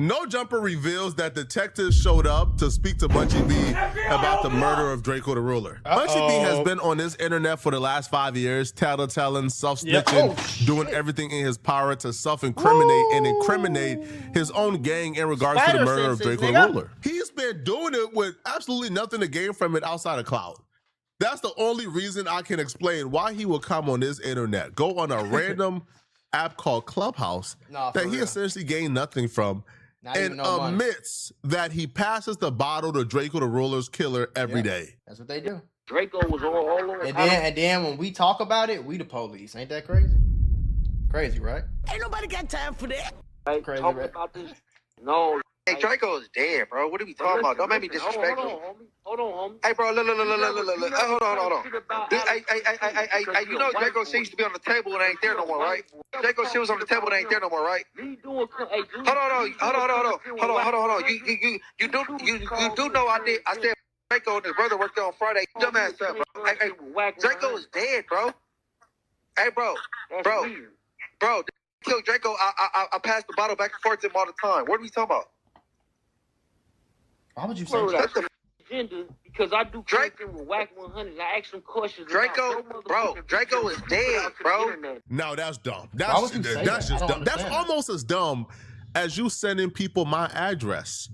No Jumper reveals that detectives showed up to speak to Munchie B about the murder of Drakeo the Ruler. Munchie B has been on this internet for the last 5 years, tattletailing, self-snitching, doing everything in his power to self-incriminate and incriminate his own gang in regards to the murder of Drakeo the Ruler. He's been doing it with absolutely nothing to gain from it outside of clout. That's the only reason I can explain why he will come on this internet, go on a random app called Clubhouse that he essentially gained nothing from, and admits that he passes the bottle to Drakeo the Ruler's killer every day. That's what they do. Drakeo was all over. And then when we talk about it, we the police. Ain't that crazy? Crazy, right? Ain't nobody got time for that. Right? Crazy, Talking right? about this. No. Hey, Drakeo is dead, bro. What are we talking about? Don't make me disrespectful. Hold on, homie. Hey, bro, look. Hold on. Hey, you know Drakeo shit used to be on the table and ain't there no more, right? Drakeo shit was on the table and ain't there no more, right? Hold on. You do know I said Drakeo and his brother worked there on Friday. Dumbass up, bro. Hey, Drakeo is dead, bro. Hey, bro. Kill Drakeo. I pass the bottle back and forth to him all the time. What are we talking about? Why would you say that? Agenda, because I do Drakeo with Whack 100. I ask them questions. Drakeo is dead, bro. No, that's dumb. That's just dumb. That's almost as dumb as you sending people my address.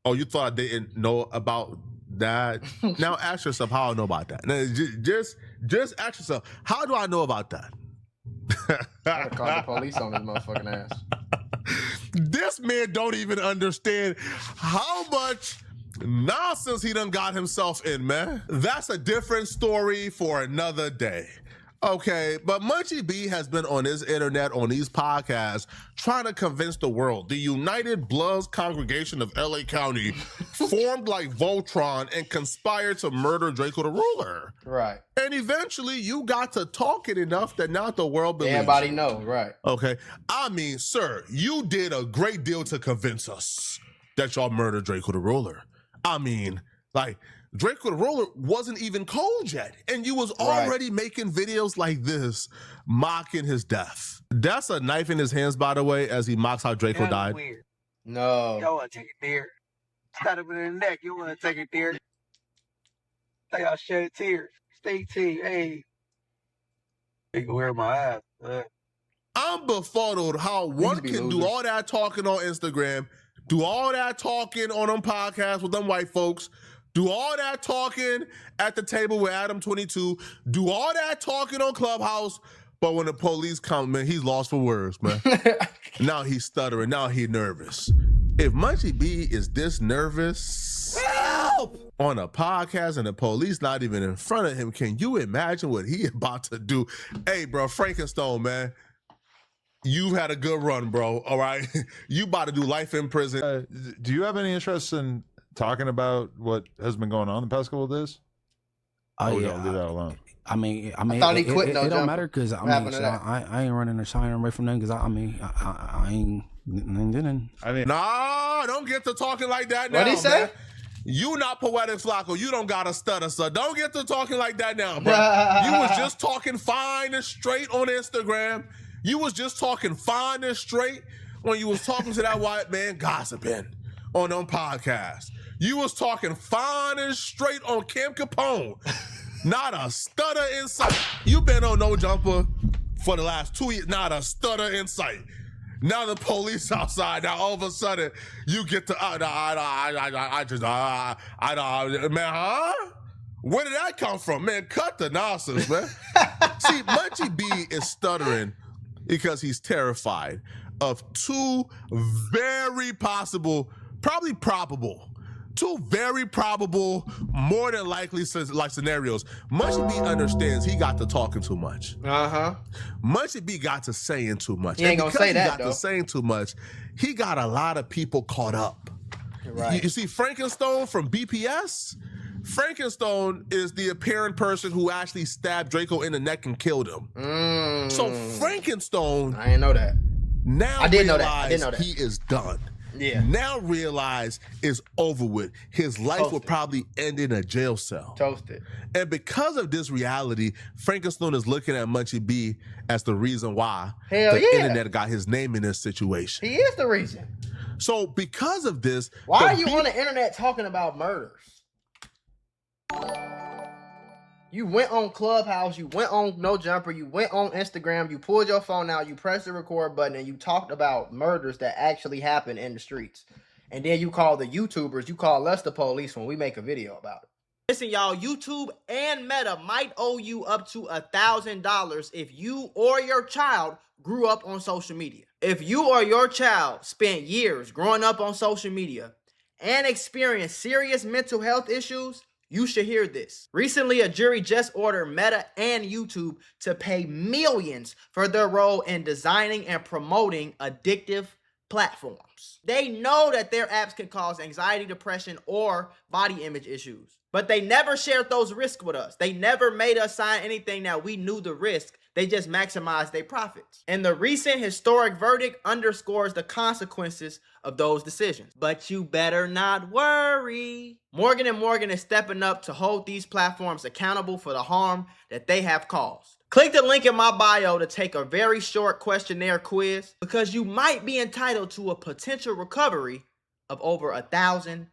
Oh, you thought I didn't know about that? Now ask yourself how I know about that. Now, just ask yourself, how do I know about that? I call the police on his motherfucking ass. This man don't even understand how much nonsense he done got himself in, man. That's a different story for another day. Okay, but Munchie B has been on his internet, on these podcasts, trying to convince the world the United Bloods congregation of LA County formed like Voltron and conspired to murder Drakeo the Ruler. Right. And eventually you got to talking enough that now the world believes everybody you. knows, right. Okay. I mean, sir, you did a great deal to convince us that y'all murdered Drakeo the Ruler. I mean, like, Drakeo the Ruler wasn't even cold yet, and you was already making videos like this, mocking his death. That's a knife in his hands, by the way, as he mocks how Drakeo died. Weird. No. Y'all want to take it there. Shot him in the neck. You want to take it there. Hey, I'll shed tears. Stay team. Hey. You can wear my eyes. I'm befuddled how one can do all that talking on Instagram, do all that talking on them podcasts with them white folks, do all that talking at the table with Adam 22, do all that talking on Clubhouse, but when the police come, man, he's lost for words, man. Now he's stuttering, now he's nervous. If Munchie B is this nervous on a podcast and the police not even in front of him, can you imagine what he about to do? Hey, bro, Frankenstone, man. You've had a good run, bro, all right? You about to do life in prison. Do you have any interest in talking about what has been going on the past couple of days? Oh, we yeah. don't leave that alone. I mean, I thought he quit. It don't matter because I ain't running or shying away from them because I ain't didn't. I mean, nah, don't get to talking like that now. What'd he say? Man. You not poetic, Flacco. You don't got to stutter, so don't get to talking like that now, bro. You was just talking fine and straight on Instagram. You was just talking fine and straight when you was talking to that white man gossiping on them podcasts. You was talking fine and straight on Kim Capone. Not a stutter in sight. You been on No Jumper for the last 2 years. Not a stutter in sight. Now the police outside. Now all of a sudden you get to man, huh? Where did that come from, man? Cut the nonsense, man. See, Munchie B is stuttering because he's terrified of two very possible, probably probable. Two very probable, more than likely like scenarios. Munchie B understands he got to talking too much. Munchie B got to saying too much. He ain't gonna say that, though. He got to saying too much. He got a lot of people caught up. Right. You see Frankenstone from BPS? Frankenstone is the apparent person who actually stabbed Drakeo in the neck and killed him. So Frankenstone, I didn't know that. now I didn't know that. he is done. now realize it's over with. His life will Toasted. probably end in a jail cell. Toasted. And because of this reality, Frankenstein is looking at Munchie B as the reason why the internet got his name in this situation. He is the reason. So because of this, why are you on the internet talking about murders? You went on Clubhouse, you went on No Jumper, you went on Instagram, you pulled your phone out, you pressed the record button, and you talked about murders that actually happen in the streets. And then you call the YouTubers, you call us the police when we make a video about it. Listen, y'all, YouTube and Meta might owe you up to $1,000 if you or your child grew up on social media. If you or your child spent years growing up on social media and experienced serious mental health issues, you should hear this. Recently, a jury just ordered Meta and YouTube to pay millions for their role in designing and promoting addictive platforms. They know that their apps can cause anxiety, depression, or body image issues, but they never shared those risks with us. They never made us sign anything that we knew the risk. They just maximized their profits. And the recent historic verdict underscores the consequences of those decisions. But you better not worry. Morgan & Morgan is stepping up to hold these platforms accountable for the harm that they have caused. Click the link in my bio to take a very short questionnaire quiz because you might be entitled to a potential recovery of over $1,000.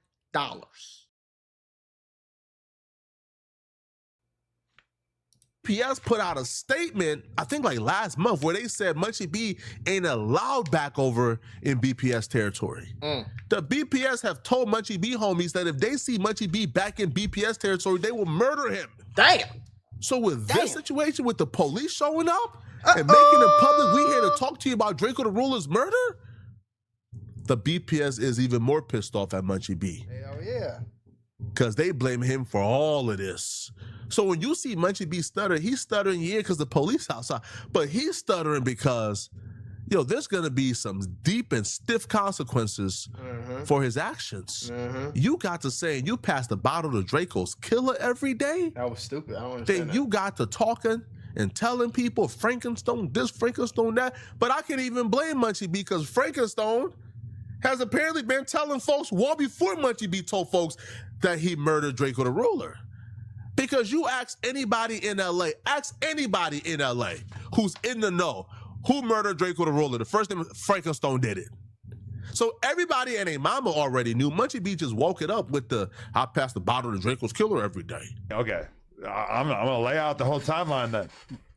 BPS put out a statement, I think like last month, where they said Munchie B ain't allowed back over in BPS territory. The BPS have told Munchie B homies that if they see Munchie B back in BPS territory, they will murder him. Damn. So with this situation, with the police showing up and making it public, we here to talk to you about Drakeo the Ruler's murder, the BPS is even more pissed off at Munchie B. Hell yeah. Because they blame him for all of this. So when you see Munchie B stutter, he's stuttering, because the police outside, but he's stuttering because, there's going to be some deep and stiff consequences for his actions. You got to say, you pass the bottle to Draco's killer every day. That was stupid. I don't understand Then you got to talking and telling people Frankenstein this, Frankenstein that. But I can't even blame Munchie B because Frankenstein has apparently been telling folks well before Munchie B told folks that he murdered Drakeo the Ruler. Because you ask anybody in LA who's in the know, who murdered Drakeo the Ruler? The first name, Frankenstein did it. So everybody and a mama already knew. Munchie B just woke it up with I pass the bottle to Draco's killer every day. Okay, I'm gonna lay out the whole timeline then.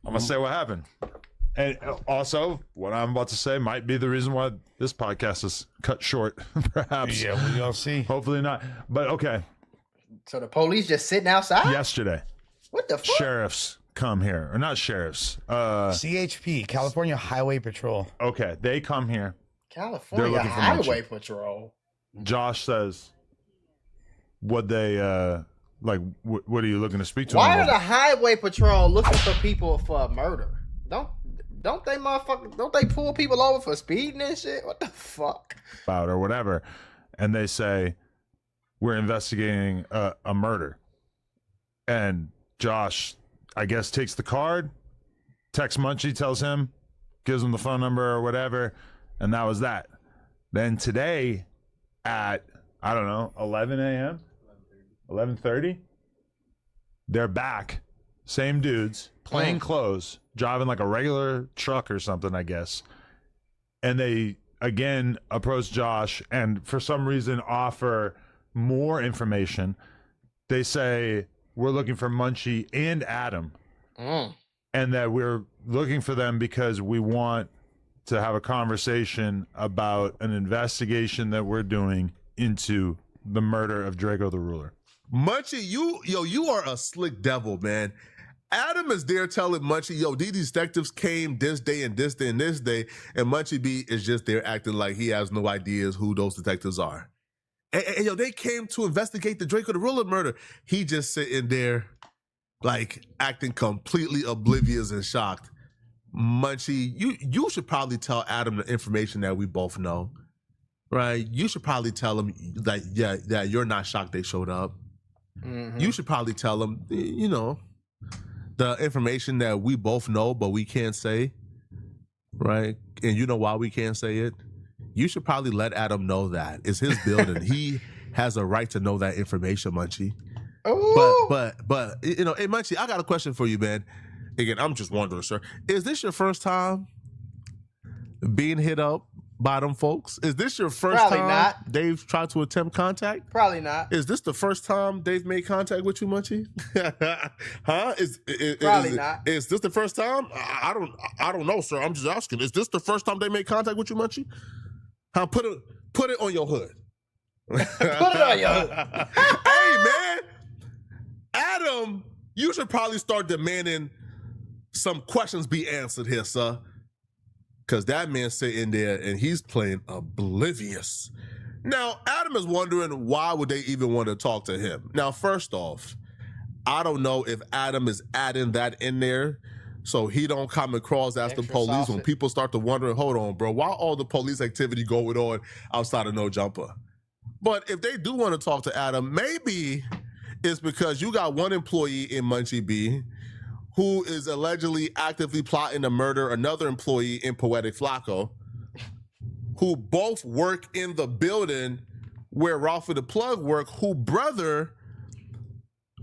I'm gonna say what happened. And also, what I'm about to say might be the reason why this podcast is cut short, perhaps. Yeah, we all see. Hopefully not. But okay. So the police just sitting outside? Yesterday. What the fuck? Sheriffs come here. Or not sheriffs. CHP, California Highway Patrol. Okay, they come here. California Highway Patrol. Josh says, what they, what are you looking to speak to? Why are the Highway Patrol looking for people for a murder? Don't they pull people over for speeding and shit? What the fuck? Or whatever. And they say, we're investigating a murder. And Josh, I guess, takes the card, texts Munchie, tells him, gives him the phone number or whatever, and that was that. Then today at, 11 a.m., 11:30, they're back, same dudes, plain clothes, driving like a regular truck or something, I guess. And they, again, approach Josh and for some reason offer more information. They say, we're looking for Munchie and Adam, and that we're looking for them because we want to have a conversation about an investigation that we're doing into the murder of Drakeo the Ruler. Munchie, you are a slick devil, man. Adam is there telling Munchie, these detectives came this day and this day and this day, and Munchie B is just there acting like he has no ideas who those detectives are. And they came to investigate the Drakeo the Ruler murder. He just sitting there, like, acting completely oblivious and shocked. Munchie, you should probably tell Adam the information that we both know, right? You should probably tell him that you're not shocked they showed up. You should probably tell him, the information that we both know, but we can't say, right? And you know why we can't say it? you should probably let Adam know that. It's his building. He has a right to know that information, Munchie. Ooh. But you know, hey Munchie, I got a question for you, man. Again, I'm just wondering, sir. Is this your first time being hit up by them folks? Is this your first Probably time not. They've tried to attempt contact? Probably not. Is this the first time they've made contact with you, Munchie? Huh? Probably not. Is this the first time? I don't know, sir. I'm just asking. Is this the first time they made contact with you, Munchie? Huh? Put it on your hood. Put it on your hood. Hey, man. Adam, you should probably start demanding some questions be answered here, sir. Because that man's sitting there and he's playing oblivious. Now, Adam is wondering why would they even want to talk to him? Now, first off, I don't know if Adam is adding that in there so he don't come across as the police sausage. when people start to wonder, hold on, bro, why all the police activity going on outside of No Jumper? But if they do want to talk to Adam, maybe it's because you got one employee in Munchie B who is allegedly actively plotting to murder another employee in Poetic Flacco, who both work in the building where Ralphie the Plug worked, who brother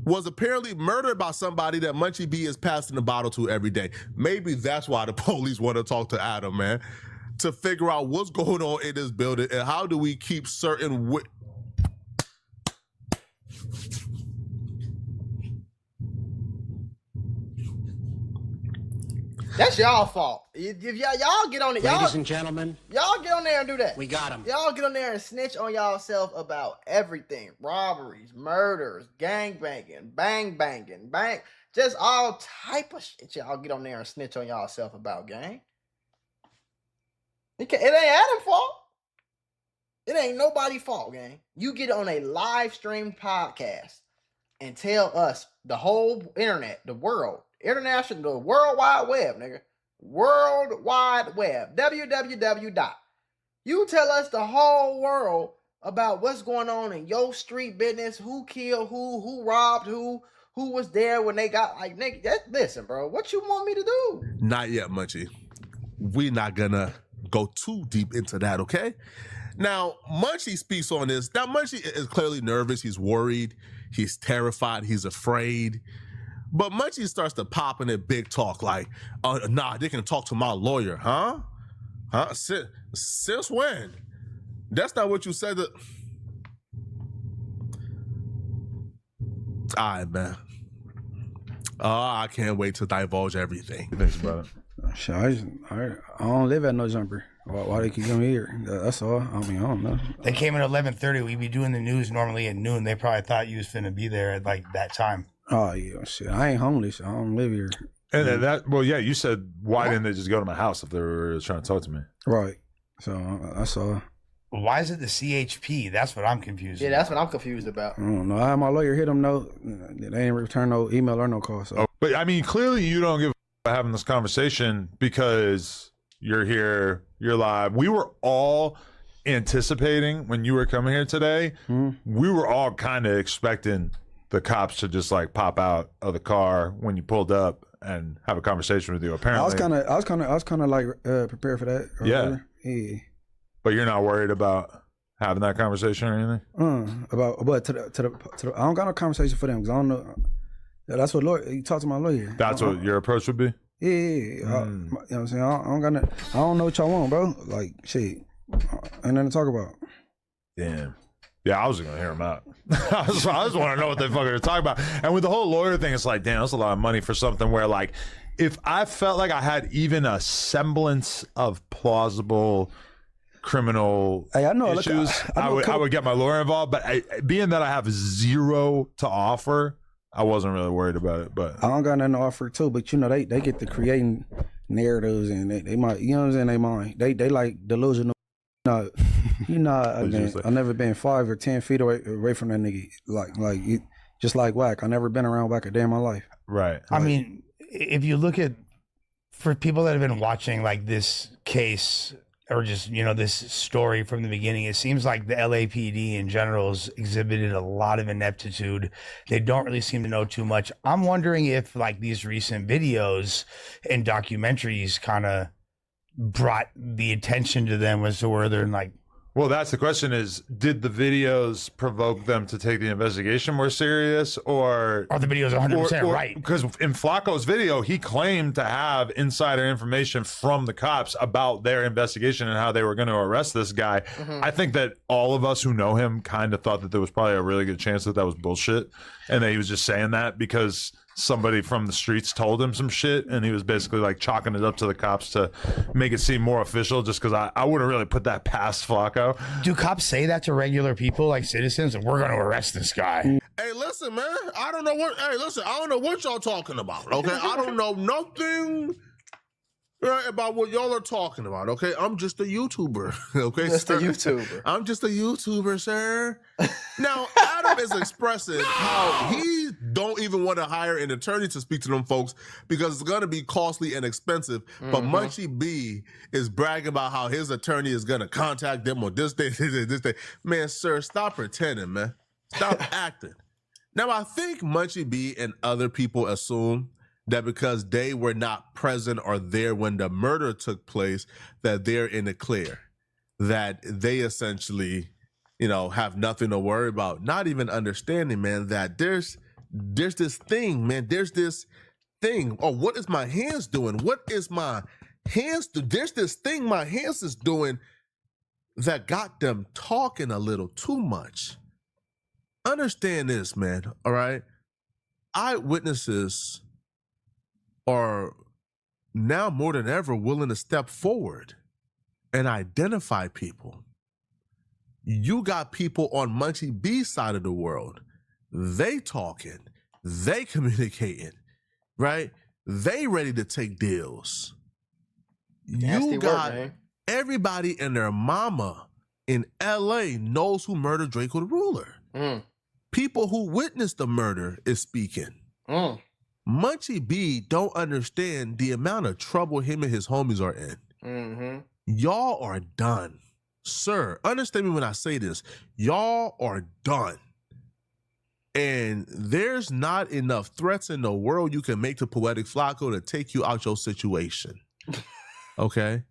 was apparently murdered by somebody that Munchie B is passing the bottle to every day. Maybe that's why the police want to talk to Adam, man, to figure out what's going on in this building and how do we keep certain... That's y'all fault. If y'all get on it, Ladies and gentlemen, y'all get on there and do that. we got him. Y'all get on there and snitch on y'allself about everything. Robberies, murders, gangbanging, bang, just all type of shit. Y'all get on there and snitch on y'allself about, gang. It ain't Adam's fault. It ain't nobody's fault, gang. You get on a live stream podcast and tell us, the whole internet, the world, international, the World Wide Web, nigga. World Wide Web. www. You tell us the whole world about what's going on in your street business, who killed who robbed who was there when they got, like, nigga, listen, bro, what you want me to do? Not yet, Munchie. We're not gonna go too deep into that, okay? Now, Munchie speaks on this. Now, Munchie is clearly nervous. He's worried. He's terrified. He's afraid. But Munchie starts to pop in a big talk like, nah, they can talk to my lawyer, huh? Huh? Since when? That's not what you said. All right, man. I can't wait to divulge everything. Thanks about it. Shit, I don't live at No Jumper. Why they keep coming here? That's all. I mean, I don't know. They came at 11:30. We'd be doing the news normally at noon. They probably thought you was finna be there at like that time. Oh yeah, shit. I ain't homeless. I don't live here. And that, well, yeah, you said, why didn't they just go to my house if they were trying to talk to me? Right. So that's all. Why is it the CHP? That's what I'm confused. Yeah, that's what I'm confused about. I don't know. I had my lawyer hit them. No, they ain't return no email or no call. So. Oh, but I mean, clearly you don't give a fuck having this conversation because you're here, you're live. We were all anticipating when you were coming here today. We were all kind of expecting the cops to just like pop out of the car when you pulled up and have a conversation with you. Apparently, I was kind of like prepared for that. Yeah. Yeah. But you're not worried about having that conversation or anything? But to the I don't got no conversation for them because I don't know. That's what lawyer. You talk to my lawyer. That's what your approach would be? Yeah. You know what I'm saying? I don't know what y'all want, bro. Like, shit. Ain't nothing to talk about. Damn. Yeah, I was gonna hear them out. I just want to know what they fucking are talking about. And with the whole lawyer thing, it's like, damn, that's a lot of money for something where, like, if I felt like I had even a semblance of plausible criminal issues, I would get my lawyer involved. But being that I have zero to offer, I wasn't really worried about it. But I don't got nothing to offer too. But you know, they get to creating narratives and they might, you know what I'm saying? They mind. They like delusional. No, I've never been 5 or 10 feet away from that nigga. Like just like Wack. I never been around Wack a day in my life. Right. I mean, if you look at, for people that have been watching like this case or just, you know, this story from the beginning, it seems like the LAPD in general has exhibited a lot of ineptitude. They don't really seem to know too much. I'm wondering if like these recent videos and documentaries kind of brought the attention to them as to where they're like. Well, that's the question: is did the videos provoke them to take the investigation more serious, or are the videos 100% right? Because in Flacco's video, he claimed to have insider information from the cops about their investigation and how they were going to arrest this guy. Mm-hmm. I think that all of us who know him kind of thought that there was probably a really good chance that that was bullshit, and that he was just saying that because somebody from the streets told him some shit, and he was basically like chalking it up to the cops to make it seem more official, just because I wouldn't really put that past Flacco. Do cops say that to regular people, like citizens? We're going to arrest this guy. Hey, listen, man. I don't know what y'all talking about, okay? I don't know nothing about what y'all are talking about, okay? I'm just a YouTuber, okay? Just a YouTuber. I'm just a YouTuber, sir. Now, Adam is expressing how he don't even want to hire an attorney to speak to them folks because it's going to be costly and expensive. Mm-hmm. But Munchie B is bragging about how his attorney is going to contact them on this day, this day. Man, sir, stop pretending, man. Stop acting. Now, I think Munchie B and other people assume that because they were not present or there when the murder took place, that they're in the clear, that they essentially, have nothing to worry about. Not even understanding, man, that there's this thing, man. There's this thing. Oh, what is my hands doing? What is my hands do? There's this thing my hands is doing that got them talking a little too much. Understand this, man, all right? Eyewitnesses are now more than ever willing to step forward and identify people. You got people on Munchie B's side of the world. They talking, they communicating, right? They ready to take deals. Nasty you got work, man. Everybody and their mama in LA knows who murdered Drakeo the Ruler. Mm. People who witnessed the murder is speaking. Mm. Munchie B don't understand the amount of trouble him and his homies are in. Mm-hmm. Y'all are done. Sir, understand me when I say this. Y'all are done. And there's not enough threats in the world you can make to Poetic Flacco to take you out your situation. Okay?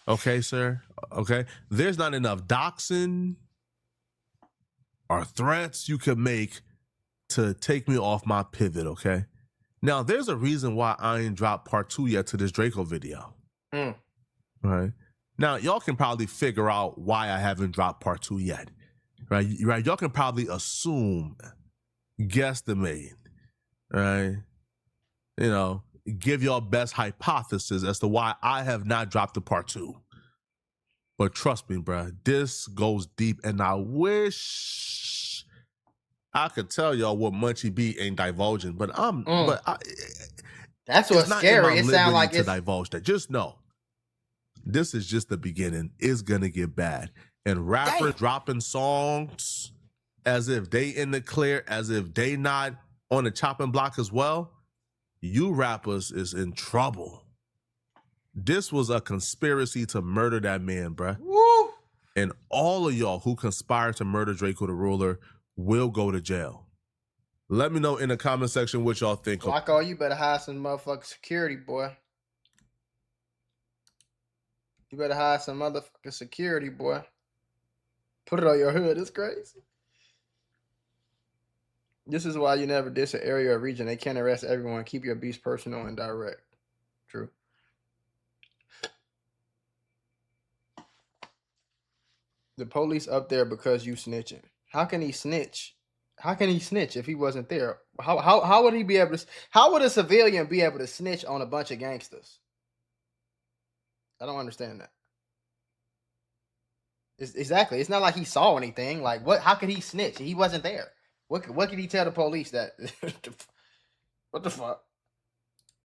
Okay, sir? Okay? There's not enough doxing or threats you can make to take me off my pivot, okay? Now, there's a reason why I ain't dropped part 2 yet to this Drakeo video. Mm. Right? Now, y'all can probably figure out why I haven't dropped part 2 yet. Right? Y'all can probably assume, guesstimate, right? Give y'all best hypothesis as to why I have not dropped the part 2. But trust me, bruh, this goes deep, and I wish I could tell y'all what Munchie B ain't divulging, but that's what's scary. It sounds like to divulge that. Just know, this is just the beginning. It's gonna get bad, and rappers dropping songs as if they in the clear, as if they not on the chopping block as well. You rappers is in trouble. This was a conspiracy to murder that man, bruh. Woo! And all of y'all who conspired to murder Drakeo the Ruler will go to jail. Let me know in the comment section what y'all think. Flacco, you better hire some motherfucking security, boy. You better hire some motherfucking security, boy. Put it on your hood. It's crazy. This is why you never diss an area or region. They can't arrest everyone. Keep your beats personal and direct. True. The police up there because you snitching. How can he snitch? How can he snitch if he wasn't there? How would he be able to? How would a civilian be able to snitch on a bunch of gangsters? I don't understand that. Exactly. It's not like he saw anything. Like what? How could he snitch? He wasn't there. What could he tell the police that? What the fuck?